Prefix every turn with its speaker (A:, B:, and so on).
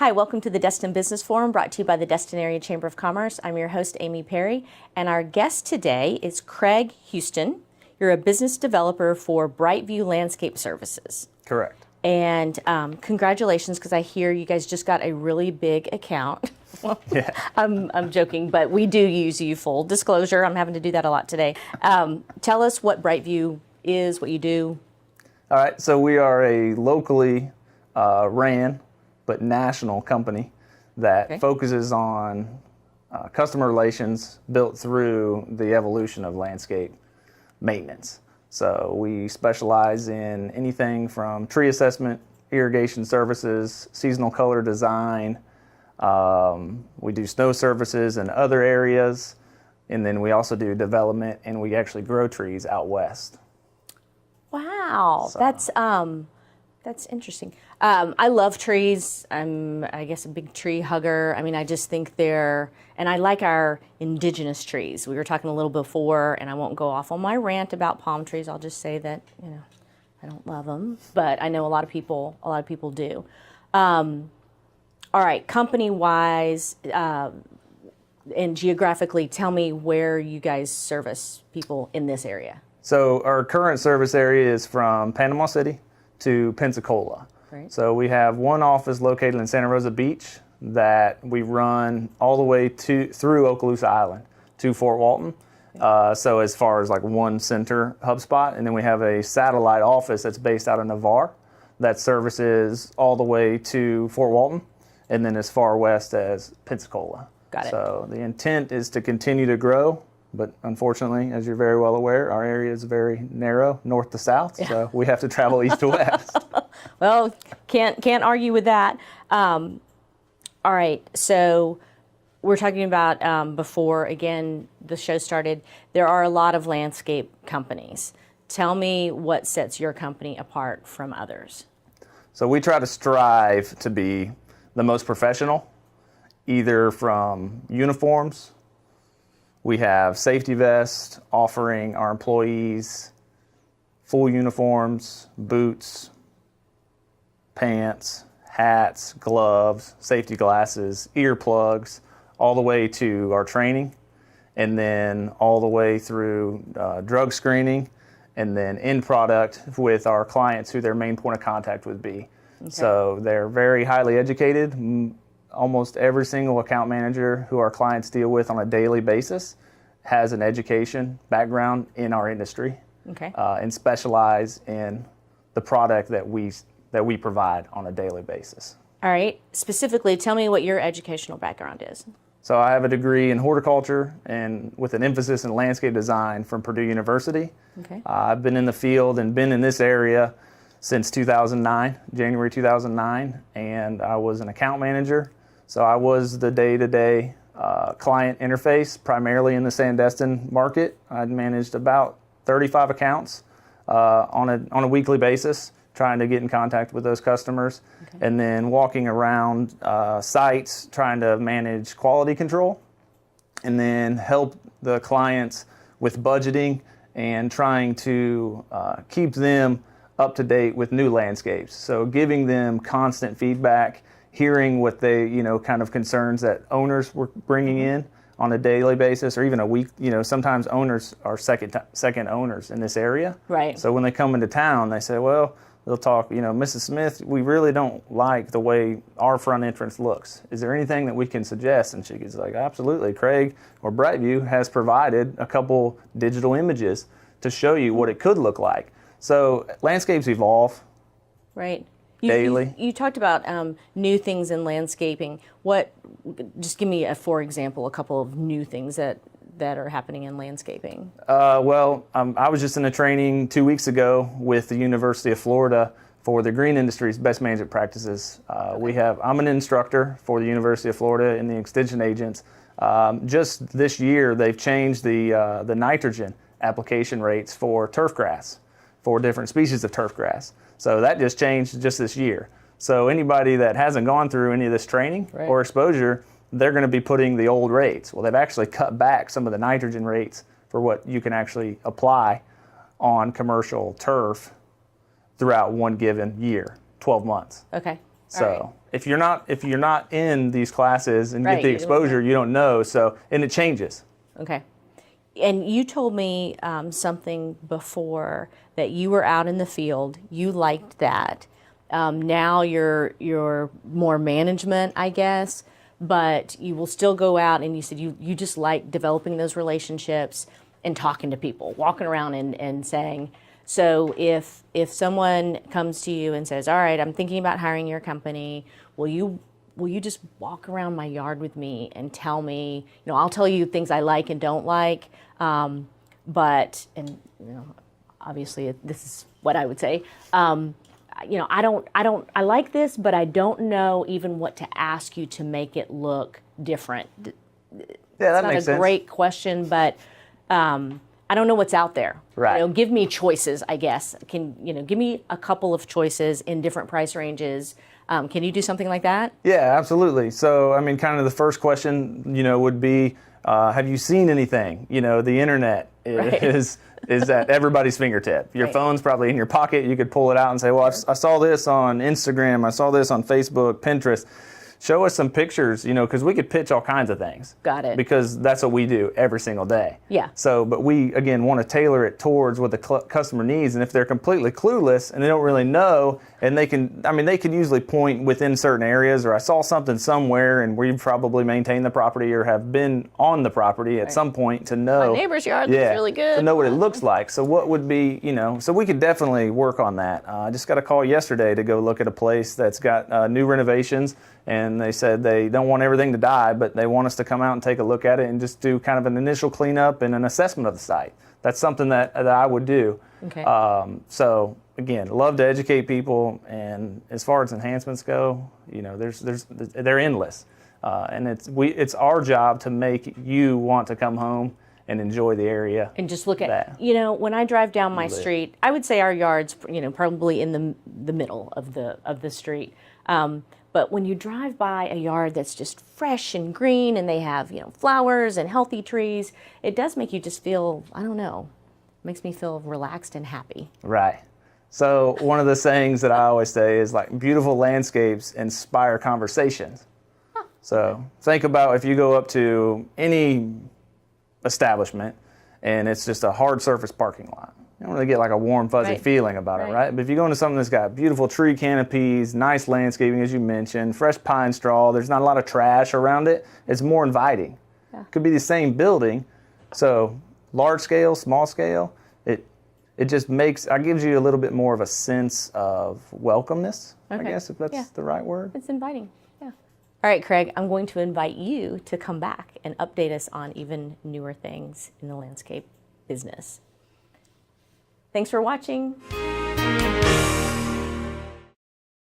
A: Hi, welcome to the Destin Business Forum, brought to you by the Destin Area Chamber of Commerce. I'm your host, Amy Perry, and our guest today is Craig Huston. You're a business developer for BrightView Landscape Services.
B: Correct.
A: And congratulations, because I hear you guys just got a really big account. Well, yeah. I'm joking, but we do use you, full disclosure. I'm having to do that a lot today. Tell us what BrightView is, what you do.
B: All right, so we are a locally ran but national company that focuses on customer relations built through the evolution of landscape maintenance. So we specialize in anything from tree assessment, irrigation services, seasonal color design. We do snow services in other areas, and then we also do development, and we actually grow trees out west.
A: Wow, so. That's interesting. I love trees. I'm, I guess, a big tree hugger. I mean, I just think they're, and I like our indigenous trees. We were talking a little before, and I won't go off on my rant about palm trees. I'll just say that, you know, I don't love them, but I know a lot of people do. All right, company-wise and geographically, tell me where you guys service people in this area.
B: So our current service area is from Panama City to Pensacola. Great. So we have one office located in Santa Rosa Beach that we run all the way through Okaloosa Island to Fort Walton. So as far as like one center hub spot, and then we have a satellite office that's based out of Navarre that services all the way to Fort Walton, and then as far west as Pensacola.
A: Got it.
B: So the intent is to continue to grow, but unfortunately, as you're very well aware, our area is very narrow, north to south, so we have to travel east to west.
A: Well, can't argue with that. All right, so we're talking about before, again, the show started, there are a lot of landscape companies. Tell me what sets your company apart from others.
B: So we try to strive to be the most professional, either from uniforms. We have safety vests offering our employees full uniforms, boots, pants, hats, gloves, safety glasses, earplugs, all the way to our training, and then all the way through drug screening, and then end product with our clients who their main point of contact would be. Okay. So they're very highly educated. Almost every single account manager who our clients deal with on a daily basis has an education background in our industry, and specialize in the product that we provide on a daily basis.
A: All right. Specifically, tell me what your educational background is.
B: So I have a degree in horticulture and with an emphasis in landscape design from Purdue University. Okay. I've been in the field and been in this area since 2009, January 2009, and I was an account manager. So I was the day-to-day client interface, primarily in the Sandestin market. I'd managed about 35 accounts on a weekly basis, trying to get in contact with those customers, and then walking around sites, trying to manage quality control, and then help the clients with budgeting and trying to keep them up to date with new landscapes. So giving them constant feedback, hearing what they, kind of concerns that owners were bringing in on a daily basis or even a week. Sometimes owners are second owners in this area. Right. So when they come into town, they say, well, they'll talk, Mrs. Smith, we really don't like the way our front entrance looks. Is there anything that we can suggest? And she's like, absolutely. Craig or BrightView has provided a couple digital images to show you what it could look like. So landscapes evolve. Right. Daily.
A: You talked about new things in landscaping. Just give me for example, a couple of new things that are happening in landscaping.
B: I was just in a training 2 weeks ago with the University of Florida for the green industry's best management practices. I'm an instructor for the University of Florida and the extension agents. Just this year, they've changed the nitrogen application rates for turf grass, for different species of turf grass. So that just changed just this year. So anybody that hasn't gone through any of this training or exposure, they're going to be putting the old rates. Well, they've actually cut back some of the nitrogen rates for what you can actually apply on commercial turf throughout one given year, 12 months.
A: Okay.
B: So if you're not in these classes and get the
A: you
B: exposure, you don't know. So, and it changes.
A: Okay. And you told me something before that you were out in the field. You liked that. Now you're more management, I guess, but you will still go out, and you said you just like developing those relationships and talking to people, walking around and saying, so if someone comes to you and says, all right, I'm thinking about hiring your company, will you just walk around my yard with me and tell me, I'll tell you things I like and don't like, but obviously this is what I would say, I like this, but I don't know even what to ask you to make it look different.
B: Yeah, that makes sense.
A: It's not a great question, but I don't know what's out there.
B: Right.
A: Give me choices, I guess. Give me a couple of choices in different price ranges. Can you do something like that?
B: Yeah, absolutely. So, kind of the first question, would be, have you seen anything? The internet is at everybody's fingertip. Your phone's probably in your pocket. You could pull it out and say, well, I saw this on Instagram. I saw this on Facebook, Pinterest. Show us some pictures, because we could pitch all kinds of things.
A: Got it.
B: Because that's what we do every single day.
A: Yeah.
B: So, but we, again, want to tailor it towards what the customer needs. And if they're completely clueless and they don't really know, and they can usually point within certain areas, or I saw something somewhere, and we've probably maintained the property or have been on the property at some point to know.
A: My neighbor's yard looks really good.
B: To know what it looks like. So what would be, so we could definitely work on that. I just got a call yesterday to go look at a place that's got new renovations. And they said they don't want everything to die, but they want us to come out and take a look at it and just do kind of an initial cleanup and an assessment of the site. That's something that I would do.
A: Okay.
B: So again, love to educate people, and as far as enhancements go, they're endless, and it's our job to make you want to come home and enjoy the area.
A: And just look at, when I drive down my street, I would say our yard's, probably in the middle of the street. But when you drive by a yard that's just fresh and green, and they have, flowers and healthy trees, it does make you just feel, I don't know, makes me feel relaxed and happy.
B: Right. So one of the sayings that I always say is like, beautiful landscapes inspire conversations. Huh. So think about if you go up to any establishment and it's just a hard surface parking lot. You don't really get like a warm, fuzzy feeling about it, right? But if you go into something that's got beautiful tree canopies, nice landscaping, as you mentioned, fresh pine straw, there's not a lot of trash around it, it's more inviting. Yeah. Could be the same building. So large scale, small scale, it just gives you a little bit more of a sense of welcomeness, I guess, if that's the right word.
A: It's inviting, yeah. All right, Craig, I'm going to invite you to come back and update us on even newer things in the landscape business. Thanks for watching.